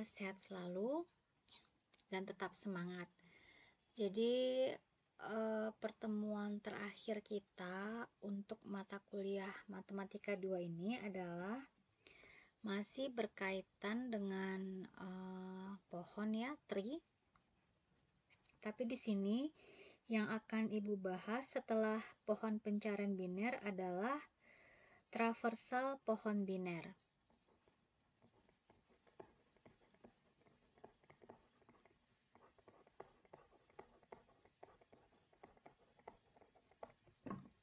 sehat selalu dan tetap semangat. Jadi pertemuan terakhir kita untuk mata kuliah Matematika 2 ini adalah masih berkaitan dengan pohon ya, tree. Tapi di sini yang akan Ibu bahas setelah pohon pencarian biner adalah traversal pohon biner.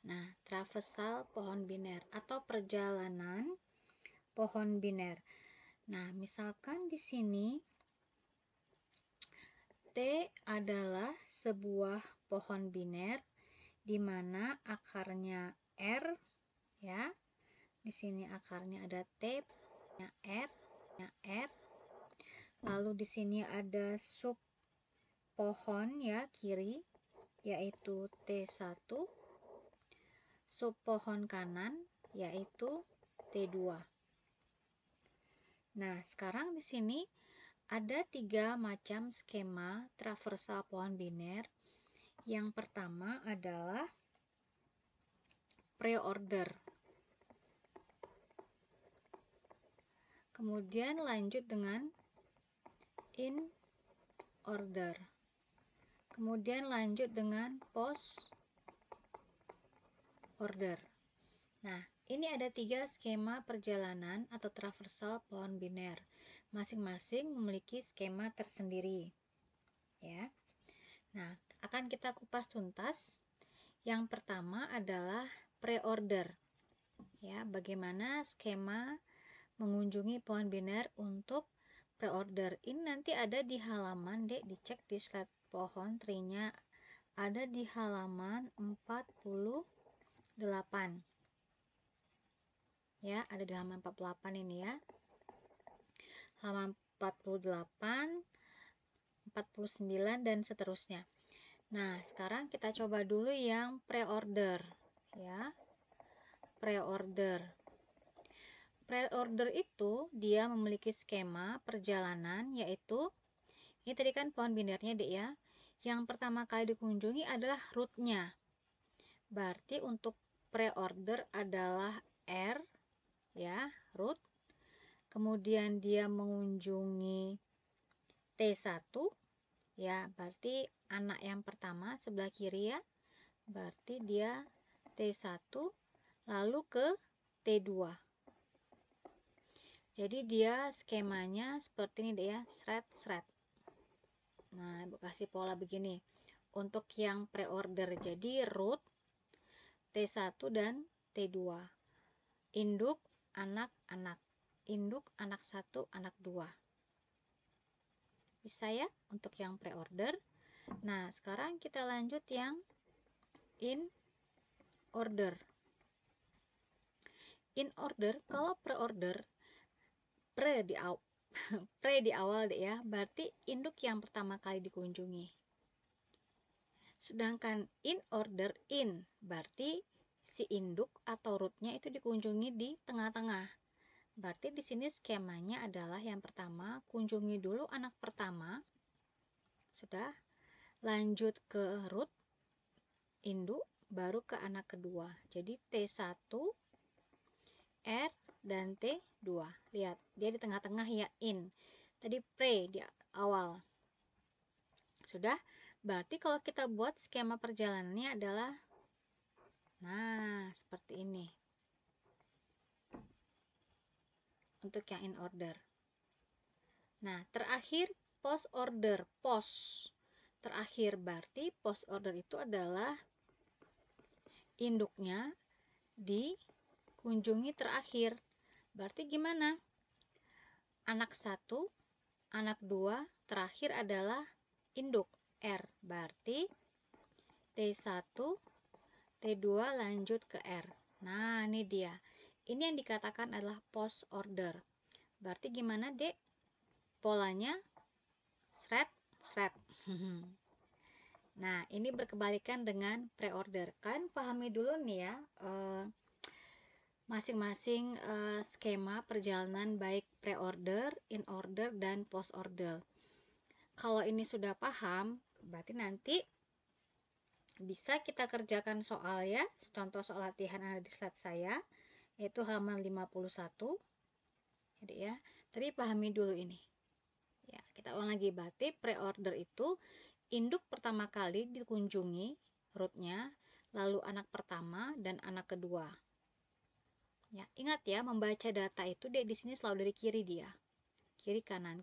Nah, traversal pohon biner atau perjalanan pohon biner. Nah, misalkan di sini T adalah sebuah pohon biner di mana akarnya R ya. Di sini akarnya ada T, R. Lalu di sini ada sub pohon ya kiri yaitu T1. Sub pohon kanan yaitu T2. Nah, sekarang di sini ada 3 macam skema traversal pohon biner. Yang pertama adalah pre-order. Kemudian lanjut dengan in order. Kemudian lanjut dengan post order. Nah, ini ada 3 skema perjalanan atau traversal pohon biner. Masing-masing memiliki skema tersendiri. Ya. Nah, akan kita kupas tuntas. Yang pertama adalah pre-order. Ya, bagaimana skema mengunjungi pohon biner untuk pre-order. Ini nanti ada di halaman, Dek, dicek di slide pohon tree-nya ada di halaman 48. Ya, ada di halaman 48 ini ya. Halaman 48, 49 dan seterusnya. Nah, sekarang kita coba dulu yang pre-order ya. Pre-order. Pre-order itu dia memiliki skema perjalanan yaitu ini tadi kan pohon binernya Dek ya. Yang pertama kali dikunjungi adalah root-nya. Berarti untuk pre-order adalah R ya, root. Kemudian dia mengunjungi T1 ya, berarti anak yang pertama sebelah kiri ya. Berarti dia T1 lalu ke T2. Jadi dia skemanya seperti ini deh ya, thread. Nah, Ibu kasih pola begini. Untuk yang pre-order jadi root T1 dan T2. Induk anak-anak. Induk anak 1, anak 2. Bisa ya untuk yang pre-order. Nah, sekarang kita lanjut yang in order. In order, kalau pre-order, pre di awal deh ya, berarti induk yang pertama kali dikunjungi. Sedangkan in order, berarti si induk atau rootnya itu dikunjungi di tengah-tengah. Berarti di sini skemanya adalah yang pertama, kunjungi dulu anak pertama. Sudah, lanjut ke root, induk, baru ke anak kedua. Jadi T1, R, dan T2. Lihat, dia di tengah-tengah ya, in. Tadi pre di awal. Sudah, berarti kalau kita buat skema perjalanannya adalah, nah, seperti ini. Untuk yang in order. Nah, terakhir post order. Post. Terakhir berarti post order itu adalah induknya dikunjungi terakhir. Berarti gimana? Anak 1, anak 2, terakhir adalah induk R. Berarti T1, T2 lanjut ke R. Nah, ini dia. Ini yang dikatakan adalah post order. Berarti gimana, Dek? Polanya thread. Nah, ini berkebalikan dengan pre-order. Kalian pahami dulu nih ya, masing-masing skema perjalanan baik pre-order, in-order, dan post-order. Kalau ini sudah paham, berarti nanti bisa kita kerjakan soal ya. Contoh soal latihan ada di slide saya, yaitu halaman 51. Jadi ya, tapi pahami dulu ini. Ya, kita ulang lagi. Berarti pre-order itu induk pertama kali dikunjungi rootnya, lalu anak pertama dan anak kedua. Ya, ingat ya, membaca data itu dia di sini selalu dari kiri dia. Kiri kanan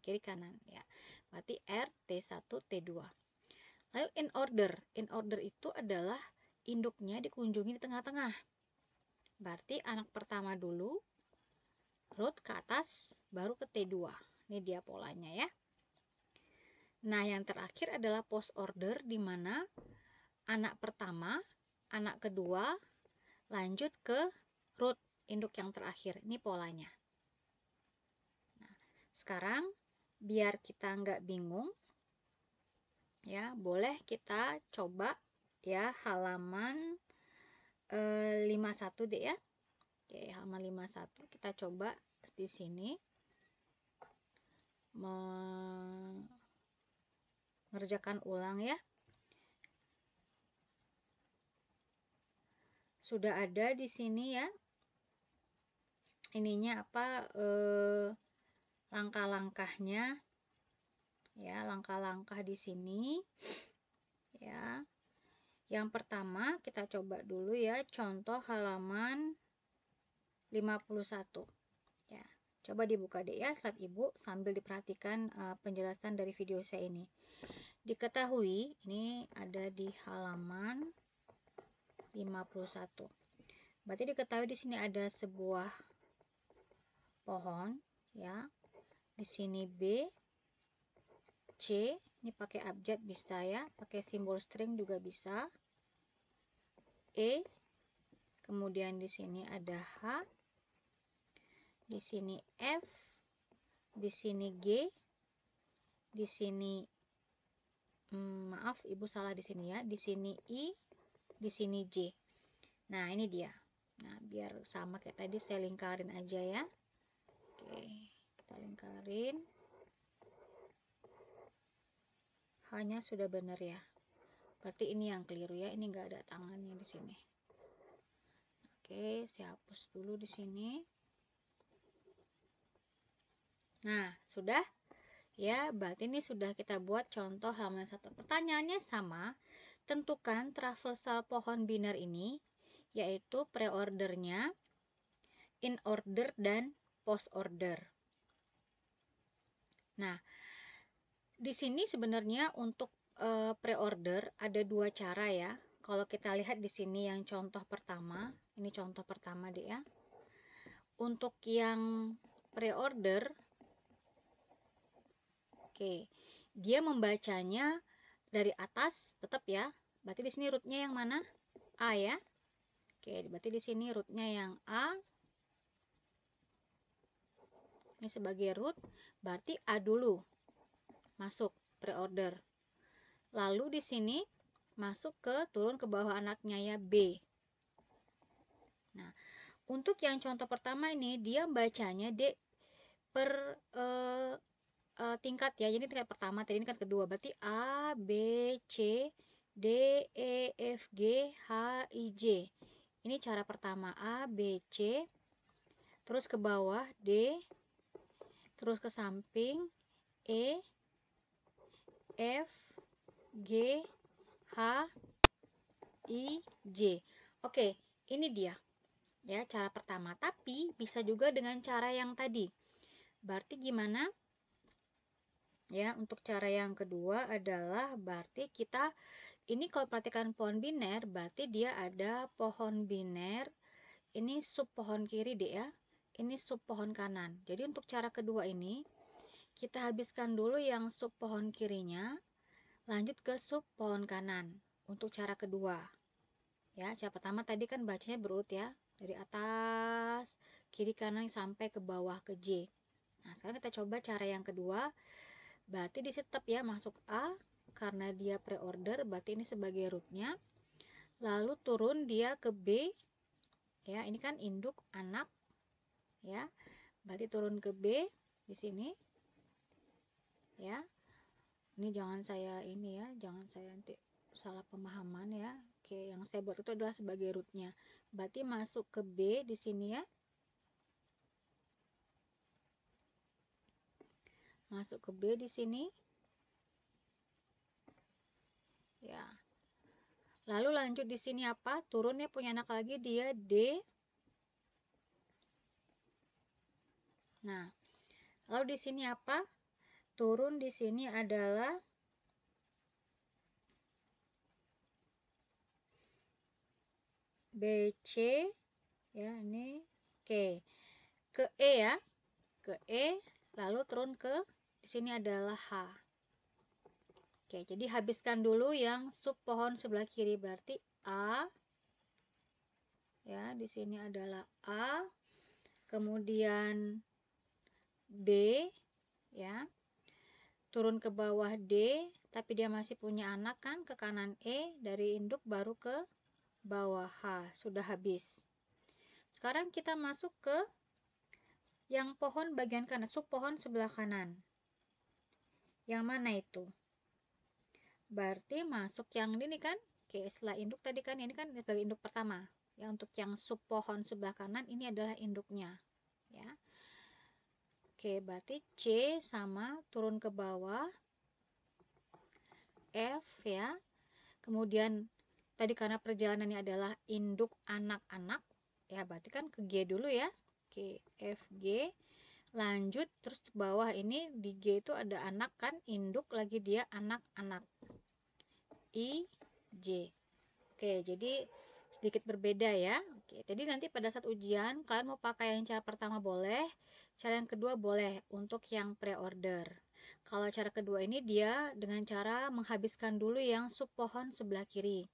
ya. Berarti R, T1, T2. Lalu in order. In order itu adalah induknya dikunjungi di tengah-tengah. Berarti anak pertama dulu, root ke atas, baru ke T2. Ini dia polanya ya. Nah, yang terakhir adalah post order, di mana anak pertama, anak kedua, lanjut ke root, induk yang terakhir. Ini polanya. Nah, sekarang biar kita nggak bingung, ya boleh kita coba ya halaman 51 deh ya. Oke, halaman 51 kita coba di sini mengerjakan ulang ya. Sudah ada di sini ya. Ininya apa langkah-langkahnya ya, langkah-langkah di sini ya. Yang pertama kita coba dulu ya, contoh halaman 51 ya. Coba dibuka deh ya slide ibu sambil diperhatikan penjelasan dari video saya ini. Diketahui ini ada di halaman 51. Berarti diketahui di sini ada sebuah pohon ya. Di sini B, C, ini pakai abjad bisa ya, pakai simbol string juga bisa. E, kemudian di sini ada H, di sini F, di sini G, di sini maaf ibu salah di sini ya, di sini I, di sini J. Nah, ini dia. Nah, biar sama kayak tadi saya lingkarin aja ya. Oke, kita lingkarin. Hanya sudah benar ya. Berarti ini yang keliru ya, ini enggak ada tangannya di sini. Oke, saya hapus dulu di sini. Nah, sudah ya, berarti ini sudah kita buat contoh halaman 1. Pertanyaannya sama. Tentukan traversal pohon biner ini, yaitu pre-ordernya, in order, dan post order. Nah, di sini sebenarnya untuk pre-order ada dua cara ya. Kalau kita lihat di sini yang contoh pertama, ini contoh pertama deh ya. Untuk yang pre-order, oke, dia membacanya dari atas tetap ya. Berarti di sini rootnya yang mana? A ya. Oke, berarti di sini rootnya yang A. Ini sebagai root, berarti A dulu masuk pre-order. Lalu di sini masuk turun ke bawah anaknya ya, B. Nah, untuk yang contoh pertama ini dia bacanya D per tingkat ya. Jadi tingkat pertama, tadi tingkat kedua. Berarti A, B, C, D, E, F, G, H, I, J. Ini cara pertama, A, B, C. Terus ke bawah D. Terus ke samping E, F, G, H, I, J. Oke, ini dia ya cara pertama. Tapi bisa juga dengan cara yang tadi. Berarti gimana? Ya, untuk cara yang kedua adalah berarti kita ini kalau perhatikan pohon biner, berarti dia ada pohon biner. Ini sub pohon kiri deh ya. Ini sub pohon kanan. Jadi untuk cara kedua ini kita habiskan dulu yang sub pohon kirinya, lanjut ke sub pohon kanan untuk cara kedua. Ya, cara pertama tadi kan bacanya berurut ya, dari atas kiri kanan sampai ke bawah ke J. Nah, sekarang kita coba cara yang kedua. Berarti di tetap ya masuk A karena dia pre-order, berarti ini sebagai rootnya. Lalu turun dia ke B. Ya, ini kan induk anak ya. Berarti turun ke B di sini ya. Ini jangan saya nanti salah pemahaman ya. Oke, yang saya buat itu adalah sebagai rootnya. Berarti masuk ke B di sini ya. Masuk ke B di sini. Ya. Lalu lanjut di sini apa? Turunnya punya anak lagi dia D. Nah, lalu di sini apa? Turun di sini adalah BC ya, ini K. Ke E ya. Ke E, lalu turun ke di sini adalah H. Oke, jadi habiskan dulu yang sub pohon sebelah kiri, berarti A ya, di sini adalah A. Kemudian B ya. Turun ke bawah D, tapi dia masih punya anak kan, ke kanan E, dari induk baru ke bawah H, sudah habis. Sekarang kita masuk ke yang pohon bagian kanan, sub pohon sebelah kanan. Yang mana itu? Berarti masuk yang ini kan, oke, setelah induk tadi kan, ini kan sebagai induk pertama. Ya, untuk yang sub pohon sebelah kanan, ini adalah induknya. Ya. Oke, berarti C sama turun ke bawah, F ya. Kemudian tadi karena perjalanannya adalah induk anak-anak, ya berarti kan ke G dulu ya. Oke, F, G. Lanjut terus ke bawah ini di G itu ada anak kan, induk lagi dia anak-anak. I, J. Oke, jadi sedikit berbeda ya. Oke, jadi nanti pada saat ujian kalian mau pakai yang cara pertama boleh, cara yang kedua boleh untuk yang pre-order. Kalau cara kedua ini dia dengan cara menghabiskan dulu yang sub pohon sebelah kiri.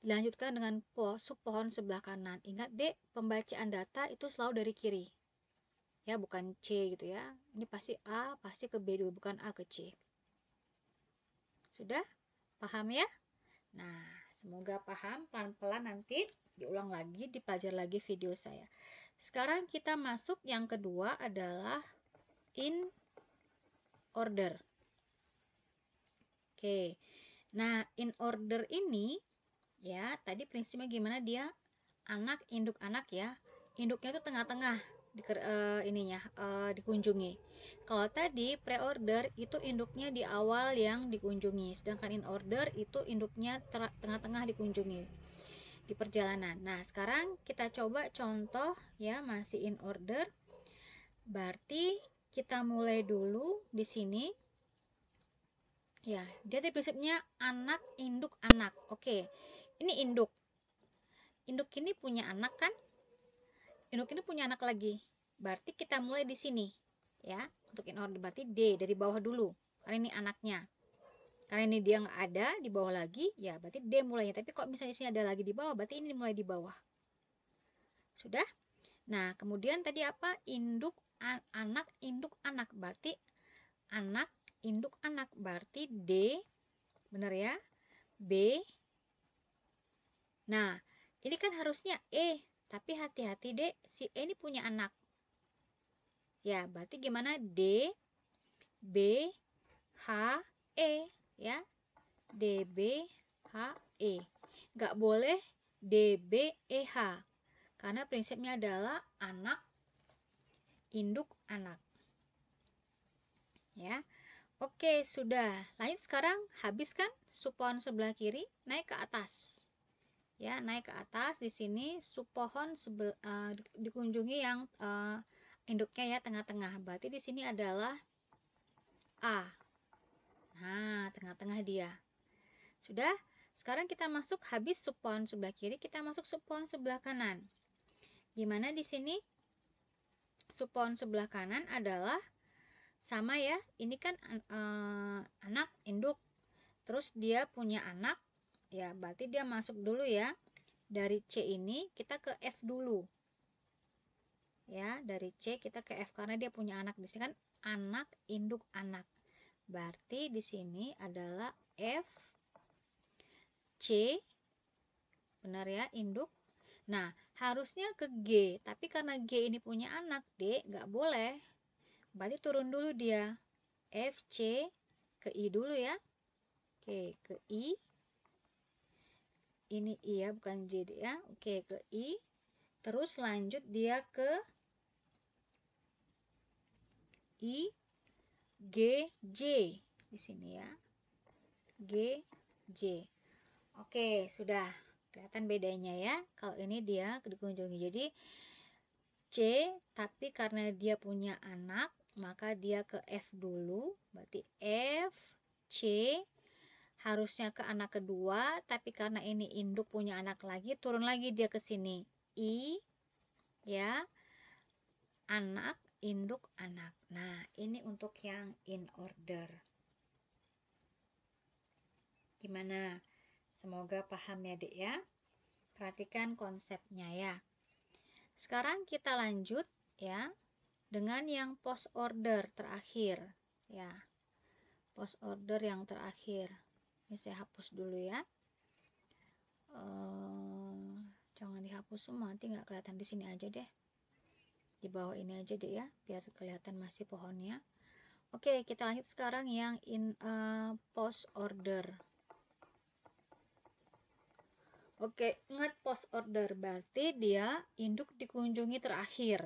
Dilanjutkan dengan sub pohon sebelah kanan. Ingat dek, pembacaan data itu selalu dari kiri. Ya, bukan C gitu ya. Ini pasti A, pasti ke B dulu, bukan A ke C. Sudah? Paham ya? Nah, semoga paham. Pelan-pelan nanti diulang lagi, dipelajari lagi video saya. Sekarang kita masuk yang kedua adalah in order. Oke. Nah, in order ini ya, tadi prinsipnya gimana dia? Anak, induk anak ya. Induknya itu tengah-tengah dikunjungi. Kalau tadi pre-order itu induknya di awal yang dikunjungi, sedangkan in order itu induknya tengah-tengah dikunjungi di perjalanan. Nah, sekarang kita coba contoh ya, masih in order. Berarti kita mulai dulu di sini. Ya, dia prinsipnya anak, induk, anak. Oke, ini induk. Induk ini punya anak kan? Induk ini punya anak lagi. Berarti kita mulai di sini. Ya, untuk in order berarti D dari bawah dulu. Karena ini anaknya. Karena ini dia nggak ada di bawah lagi, ya berarti D mulainya. Tapi kalau misalnya di sini ada lagi di bawah, berarti ini mulai di bawah. Sudah? Nah, kemudian tadi apa? Induk anak, induk anak. Berarti anak, induk anak. Berarti D, benar ya? B. Nah, ini kan harusnya E, tapi hati-hati deh, si E ini punya anak. Ya, berarti gimana? D, B, H, E, ya. D, B, H, E. Nggak boleh D, B, E, H. Karena prinsipnya adalah anak, induk, anak. Ya. Oke, sudah. Lanjut sekarang, habis kan sub pohon sebelah kiri, naik ke atas. Ya, naik ke atas di sini sub pohon dikunjungi yang induknya ya tengah-tengah. Berarti di sini adalah A. Nah, tengah-tengah dia. Sudah? Sekarang kita masuk habis sub pohon sebelah kiri, kita masuk sub pohon sebelah kanan. Gimana di sini? Sub pohon sebelah kanan adalah sama ya, ini kan anak induk, terus dia punya anak, ya berarti dia masuk dulu ya, dari C ini kita ke F dulu, ya dari C kita ke F karena dia punya anak. Di sini kan anak, induk, anak, berarti di sini adalah F, C, benar ya, induk, Nah, harusnya ke G, tapi karena G ini punya anak, D nggak boleh. Berarti turun dulu dia. F, C, ke I dulu ya. Oke, ke I. Ini I ya, bukan J ya. Oke, ke I. Terus lanjut dia ke I, G, J. Di sini ya. G, J. Oke, sudah. Kelihatan bedanya ya. Kalau ini dia dikunjungi. Jadi C, tapi karena dia punya anak, maka dia ke F dulu. Berarti F, C, harusnya ke anak kedua, tapi karena ini induk punya anak lagi, turun lagi dia ke sini. I, ya, anak, induk, anak. Nah, ini untuk yang in order. Gimana? Semoga paham ya, Dek ya. Perhatikan konsepnya ya. Sekarang kita lanjut ya dengan yang post order terakhir ya. Post order yang terakhir. Ini saya hapus dulu ya. Jangan dihapus semua, nanti nggak kelihatan di sini aja deh. Di bawah ini aja deh ya, biar kelihatan masih pohonnya. Oke, kita lanjut sekarang yang in post order. Oke, ingat post order berarti dia induk dikunjungi terakhir.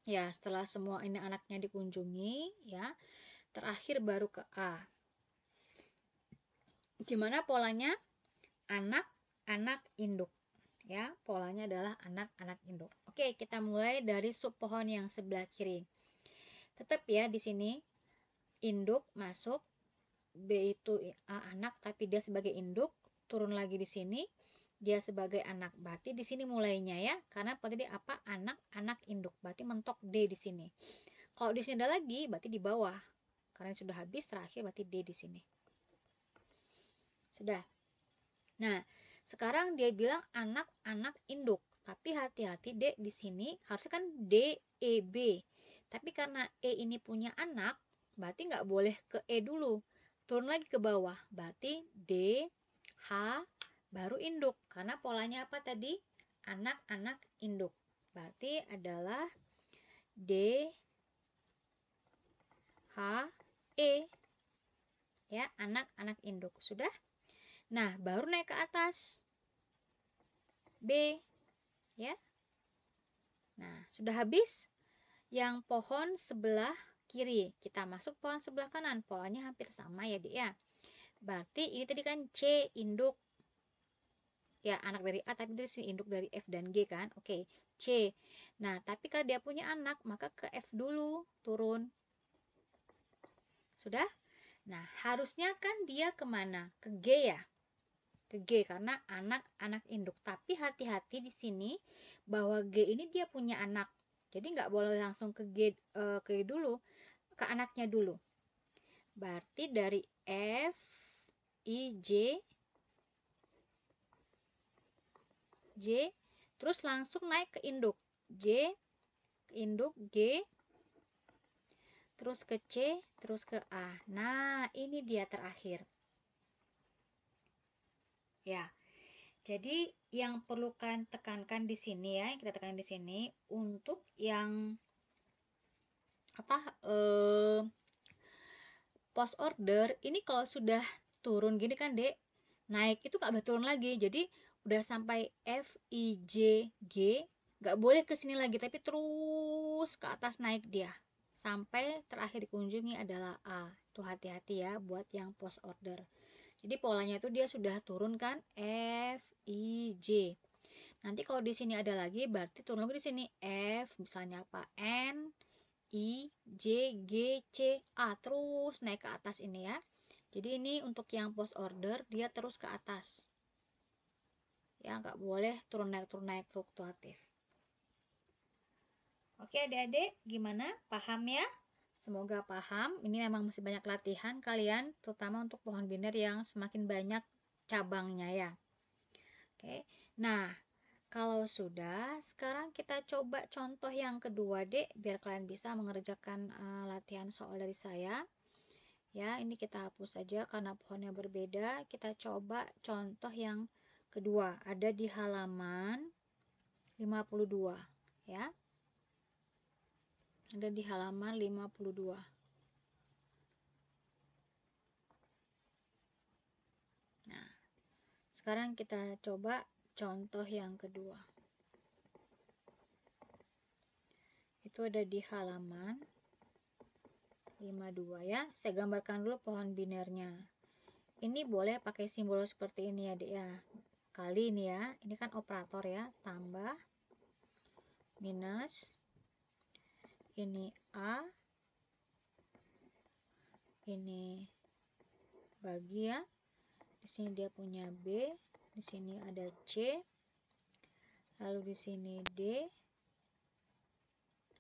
Ya, setelah semua ini anaknya dikunjungi, ya, terakhir baru ke A. Gimana polanya? Anak, anak, induk. Ya, polanya adalah anak, anak, induk. Oke, kita mulai dari sub pohon yang sebelah kiri. Tetap ya di sini induk masuk, B itu anak tapi dia sebagai induk, turun lagi di sini dia sebagai anak. Berarti di sini mulainya ya, karena tadi apa? Anak, anak, induk. Berarti mentok D di sini. Kalau di sini ada lagi, berarti di bawah. Karena sudah habis terakhir berarti D di sini. Sudah. Nah, sekarang dia bilang anak, anak, induk. Tapi hati-hati D di sini harusnya kan D, E, B. Tapi karena E ini punya anak, berarti nggak boleh ke E dulu. Turun lagi ke bawah. Berarti D, H, baru induk. Karena polanya apa tadi? Anak, anak, induk. Berarti adalah D, H, E. Ya, anak, anak, induk. Sudah? Nah, baru naik ke atas. B. Ya. Nah, sudah habis? Yang pohon sebelah kiri. Kita masuk pohon sebelah kanan. Polanya hampir sama ya, Dik ya. Berarti ini tadi kan C, induk. Ya, anak dari A, tapi dari sini induk dari F dan G kan. Oke, C. Nah, tapi kalau dia punya anak, maka ke F dulu, turun. Sudah? Nah, harusnya kan dia kemana? Ke G ya. Ke G, karena anak, anak induk. Tapi hati-hati di sini, bahwa G ini dia punya anak. Jadi nggak boleh langsung ke G, dulu, ke anaknya dulu. Berarti dari F, I, J, terus langsung naik ke induk. J, ke induk, G, terus ke C, terus ke A. Nah, ini dia terakhir. Ya, jadi yang perlu kalian tekankan di sini ya, yang kita tekankan di sini untuk yang post order ini kalau sudah turun gini kan Dek, naik itu nggak boleh turun lagi. Jadi udah sampai F, I, J, G, nggak boleh ke sini lagi, tapi terus ke atas naik dia sampai terakhir dikunjungi adalah A. Tuh hati-hati ya buat yang post order. Jadi polanya itu dia sudah turun kan F, I, J. Nanti kalau di sini ada lagi berarti turun lagi di sini F, misalnya apa? N, I, J, G, C, A. Terus naik ke atas ini ya. Jadi ini untuk yang post order dia terus ke atas. Ya, nggak boleh turun naik fluktuatif. Oke adik-adik, gimana? Paham ya? Semoga paham. Ini memang masih banyak latihan kalian, terutama untuk pohon biner yang semakin banyak cabangnya ya. Oke. Nah, kalau sudah, sekarang kita coba contoh yang kedua, Dek, biar kalian bisa mengerjakan latihan soal dari saya. Ya, ini kita hapus saja karena pohonnya berbeda. Kita coba contoh yang kedua, ada di halaman 52 ya. Ada di halaman 52. Nah, sekarang kita coba contoh yang kedua. Itu ada di halaman 52 ya. Saya gambarkan dulu pohon binernya. Ini boleh pakai simbol seperti ini ya, Dek ya. Kali ini ya. Ini kan operator ya, tambah minus. Ini A. Ini bagi ya. Di sini dia punya B, di sini ada C. Lalu di sini D.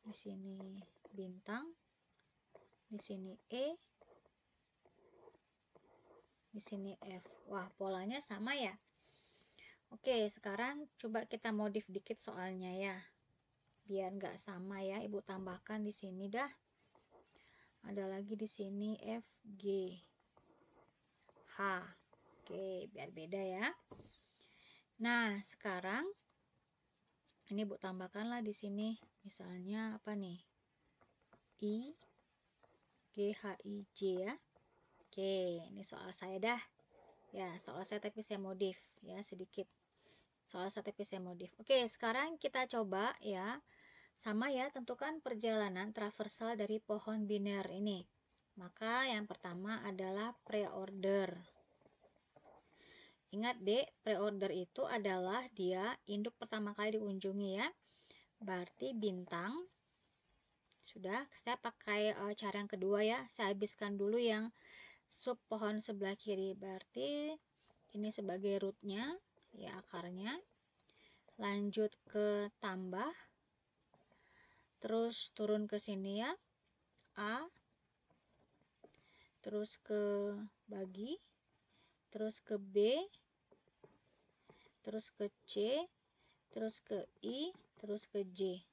Di sini bintang. Di sini E. Di sini F. Wah, polanya sama ya. Oke, sekarang coba kita modif dikit soalnya ya. Biar nggak sama ya, Ibu tambahkan di sini dah. Ada lagi di sini F, G, H. Oke, biar beda ya. Nah, sekarang ini Ibu tambahkanlah di sini. Misalnya apa nih? I, G, H, I, J ya. Oke, ini soal saya dah. Ya, soal saya tapi saya modif ya sedikit. Soal saya tapi saya modif. Oke, sekarang kita coba ya. Sama ya, tentukan perjalanan traversal dari pohon biner ini. Maka yang pertama adalah pre-order. Ingat dek, pre-order itu adalah dia induk pertama kali dikunjungi ya. Berarti bintang. Sudah, saya pakai cara yang kedua ya. Saya habiskan dulu yang sub pohon sebelah kiri, berarti ini sebagai rootnya ya, akarnya. Lanjut ke tambah, terus turun ke sini ya, A, terus ke bagi, terus ke B, terus ke C, terus ke I, terus ke J.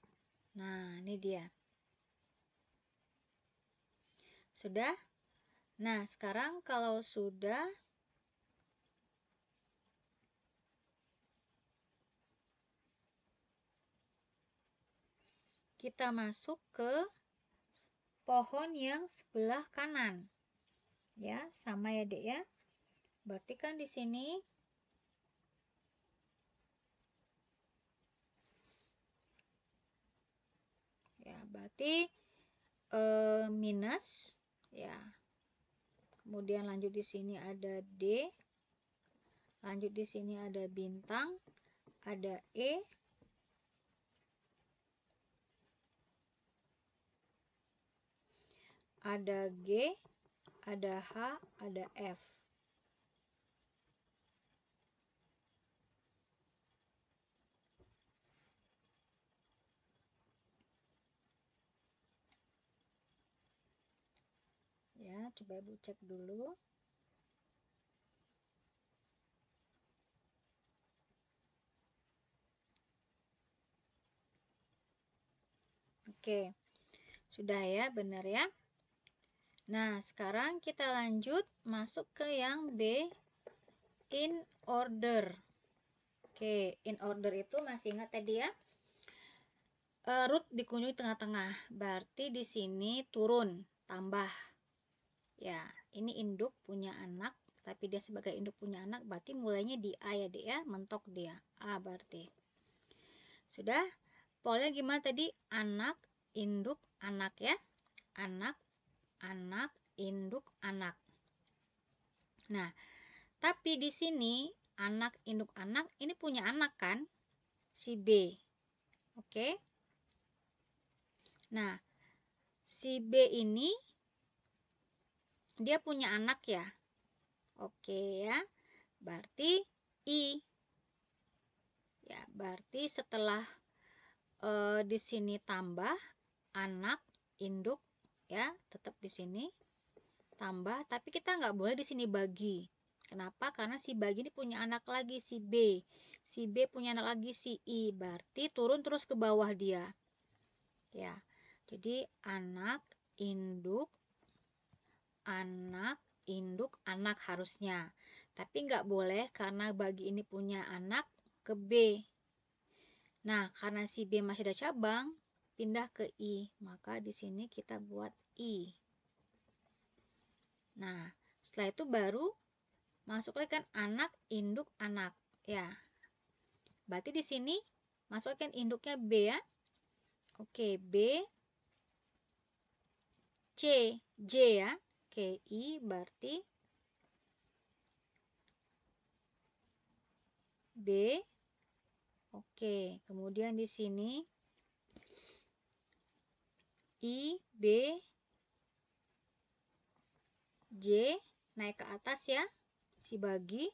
Nah, ini dia. Sudah? Nah, sekarang kalau sudah, kita masuk ke pohon yang sebelah kanan. Ya, sama ya, Dek ya. Berarti kan di sini ya, berarti minus ya. Kemudian lanjut di sini ada D. Lanjut di sini ada bintang, ada E, ada G, ada H, ada F. Ya, coba Ibu cek dulu. Oke, sudah ya, benar ya. Nah, sekarang kita lanjut masuk ke yang B, in order. Oke, in order itu masih ingat tadi ya? Root dikunjungi tengah-tengah, berarti di sini turun, tambah. Ya, ini induk punya anak, tapi dia sebagai induk punya anak, berarti mulainya di A ya, Dek ya, mentok dia. A berarti. Sudah? Polanya gimana tadi? Anak, induk, anak ya. Anak, anak, induk, anak. Nah, tapi di sini anak, induk, anak ini punya anak kan? Si B. Oke. Nah, si B ini dia punya anak ya. Oke ya. Berarti I. Ya, berarti setelah di sini tambah anak, induk ya, tetap di sini tambah, tapi kita nggak boleh di sini bagi. Kenapa? Karena si bagi ini punya anak lagi si B. Si B punya anak lagi si I. Berarti turun terus ke bawah dia. Ya. Jadi anak, induk, anak, induk, anak harusnya. Tapi nggak boleh karena bagi ini punya anak ke B. Nah, karena si B masih ada cabang, pindah ke I. Maka di sini kita buat I. Nah, setelah itu baru masuk lagi kan anak, induk, anak. Ya. Berarti di sini masukkan induknya B ya. Oke, B, C, J ya. Oke, I berarti B. Oke, kemudian di sini I, B, J naik ke atas ya, si bagi,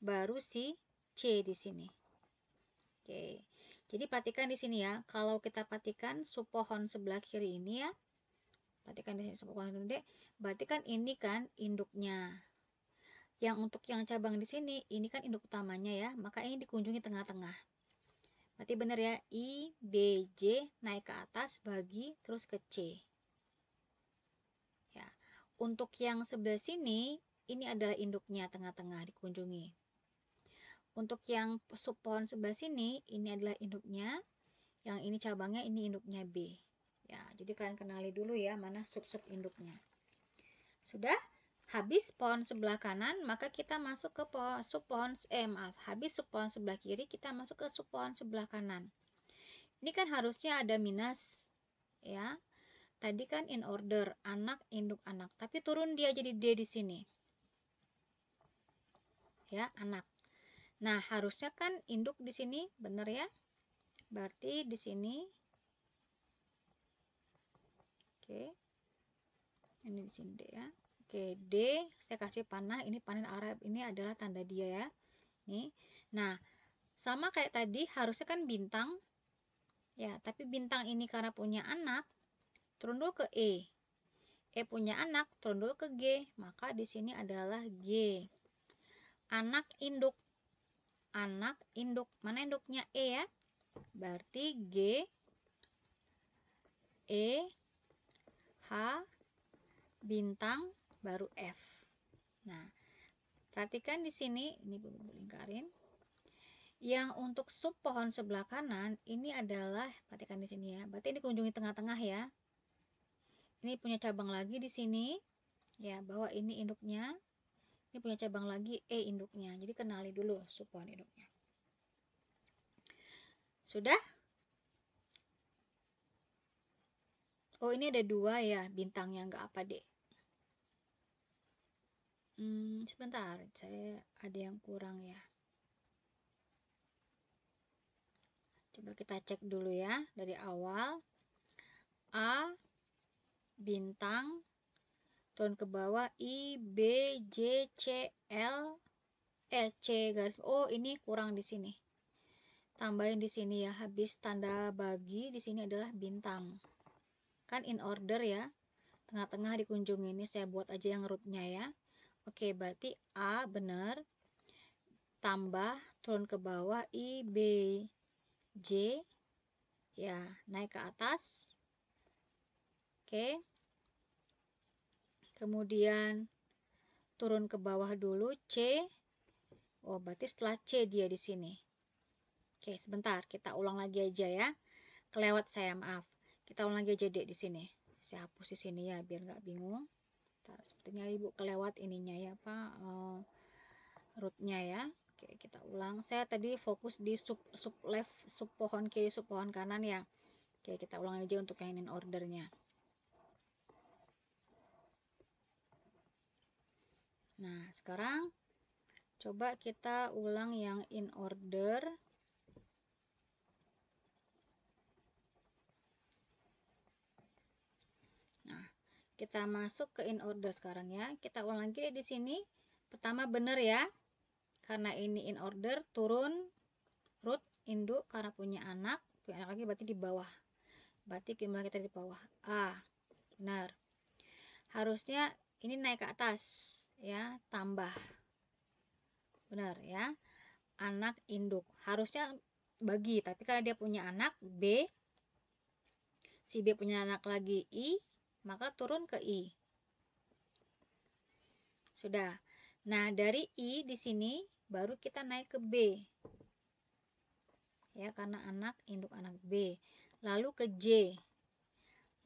baru si C di sini. Oke, jadi perhatikan di sini ya, kalau kita perhatikan subpohon sebelah kiri ini ya, perhatikan di sini subpohon gede, berarti kan ini kan induknya. Yang untuk yang cabang di sini, ini kan induk utamanya ya, maka ini dikunjungi tengah-tengah. Berarti benar ya, I, B, J naik ke atas, bagi, terus ke C. Ya. Untuk yang sebelah sini, ini adalah induknya tengah-tengah dikunjungi. Untuk yang subpohon sebelah sini, ini adalah induknya. Yang ini cabangnya, ini induknya B. Ya, jadi kalian kenali dulu ya, mana sub-sub induknya. Sudah? Habis pohon sebelah kanan, maka kita masuk ke habis subpohon sebelah kiri, kita masuk ke subpohon sebelah kanan. Ini kan harusnya ada minus, ya. Tadi kan in order, anak, induk, anak. Tapi turun dia jadi D di sini. Ya, anak. Nah, harusnya kan induk di sini, benar ya? Berarti di sini. Oke. Ini di sini D ya. Oke, D, saya kasih panah, ini panen Arab, ini adalah tanda dia ya. Nih. Nah, sama kayak tadi, harusnya kan bintang. Ya, tapi bintang ini karena punya anak, turun dulu ke E. E punya anak, turun dulu ke G. Maka di sini adalah G. Anak induk. Anak induk. Mana induknya E ya? Berarti G, E, H, bintang, baru F. Nah, perhatikan di sini, ini lingkarin. Yang untuk sub pohon sebelah kanan, ini adalah, perhatikan di sini ya, berarti ini kunjungi tengah-tengah ya. Ini punya cabang lagi di sini, ya, bahwa ini induknya. Ini punya cabang lagi, E induknya. Jadi kenali dulu sub pohon induknya. Sudah? Oh, ini ada dua ya, bintangnya nggak apa, Dek. Sebentar, saya ada yang kurang ya. Coba kita cek dulu ya, dari awal. A, bintang, turun ke bawah, I, B, J, C, L, C garis. Oh, ini kurang di sini. Tambahin di sini ya, habis tanda bagi, di sini adalah bintang. Kan in order ya, tengah-tengah dikunjungi. Ini saya buat aja yang rootnya ya. Oke, berarti A benar, tambah, turun ke bawah, I, B, J, ya, naik ke atas. Oke. Kemudian turun ke bawah dulu, C. Oh, berarti setelah C dia di sini. Oke, sebentar, kita ulang lagi aja ya. Kelewat saya, maaf. Kita ulang lagi aja deh di sini. Saya hapus di sini ya, biar nggak bingung. Sepertinya ibu kelewat ininya ya, rootnya ya. Oke, kita ulang. Saya tadi fokus di sub left, sub pohon kiri, sub pohon kanan ya. Oke, kita ulang aja untuk yang in ordernya. Nah, sekarang coba kita ulang yang in order. Nah, kita masuk ke in order sekarang ya. Kita ulang lagi di sini. Pertama benar ya. Karena ini in order, turun root induk karena punya anak lagi berarti di bawah. Berarti gimana kita di bawah? A. Benar. Harusnya ini naik ke atas ya, tambah. Benar ya. Anak induk. Harusnya bagi, tapi karena dia punya anak B, si B punya anak lagi I, maka turun ke I. Sudah. Nah, dari I di sini baru kita naik ke B. Ya, karena anak induk anak B. Lalu ke J.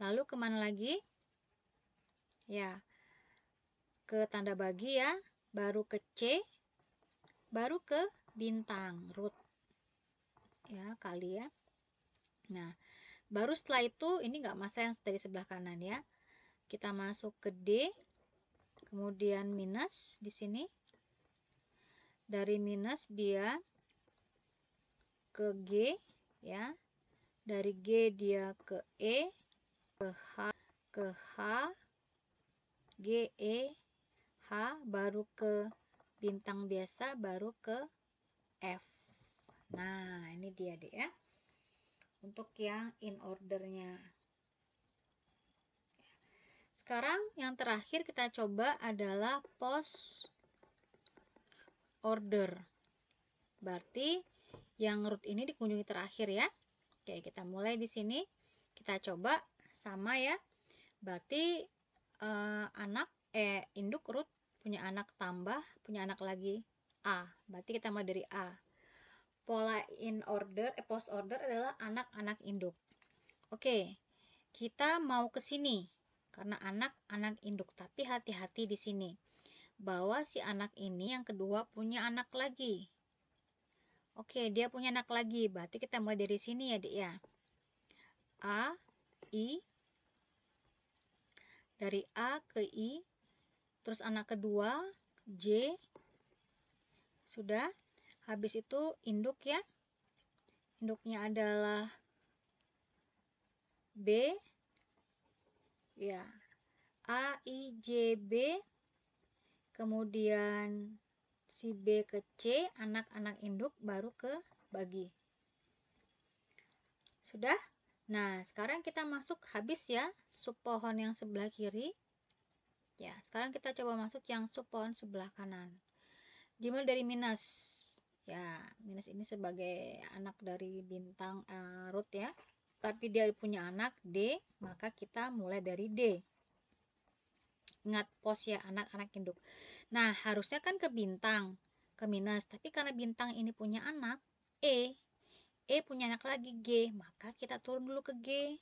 Lalu kemana lagi? Ya, ke tanda bagi ya. Baru ke C. Baru ke bintang, root. Ya, kali ya. Nah, baru setelah itu, ini nggak masa yang dari sebelah kanan ya. Kita masuk ke D. Kemudian minus di sini. Dari minus dia ke G ya. Dari G dia ke E, ke H, G, E, H, baru ke bintang biasa, baru ke F. Nah, ini dia deh ya. Untuk yang in ordernya. Sekarang yang terakhir kita coba adalah post order. Berarti yang root ini dikunjungi terakhir ya. Oke, kita mulai di sini. Kita coba sama ya. Berarti induk root punya anak tambah, punya anak lagi A. Berarti kita mulai dari A. Pola post order adalah anak-anak induk. Oke, kita mau ke sini karena anak-anak induk, tapi hati-hati di sini. Bahwa si anak ini yang kedua punya anak lagi. Oke, dia punya anak lagi. Berarti kita mulai dari sini ya, Dik ya. A, I. Dari A ke I. Terus anak kedua, J. Sudah. Habis itu induk ya. Induknya adalah B. Ya. A, I, J, B. Kemudian si B ke C, anak-anak induk baru ke bagi. Sudah? Nah, sekarang kita masuk habis ya sub pohon yang sebelah kiri. Ya, sekarang kita coba masuk yang sub pohon sebelah kanan. Dimulai dari minus. Ya, minus ini sebagai anak dari bintang root ya. Tapi dia punya anak D, maka kita mulai dari D. Ingat pos ya, anak-anak induk. Nah, harusnya kan ke bintang, ke minus. Tapi karena bintang ini punya anak, E punya anak lagi G, maka kita turun dulu ke G.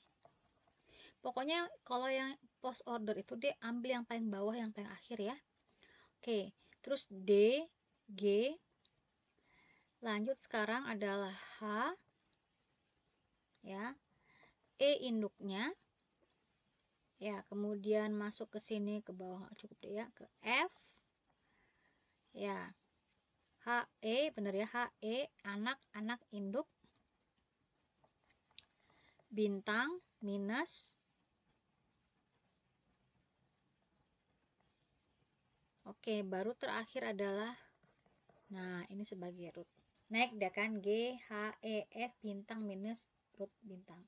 Pokoknya kalau yang post order itu D, ambil yang paling bawah, yang paling akhir ya. Oke, terus D, G. Lanjut sekarang adalah H. Ya. E induknya. Ya, kemudian masuk ke sini ke bawah cukup deh ya, ke F. Ya. HE, benar ya, HE anak-anak induk bintang minus. Oke, baru terakhir adalah nah, ini sebagai root. Naik dah kan G, H, E, F bintang minus root bintang.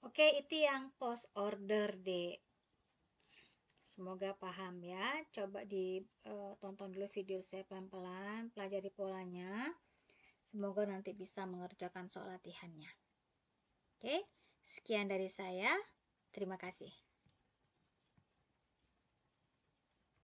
Oke, itu yang post order D. Semoga paham ya. Coba ditonton dulu video saya pelan-pelan, pelajari polanya. Semoga nanti bisa mengerjakan soal latihannya. Oke, sekian dari saya. Terima kasih.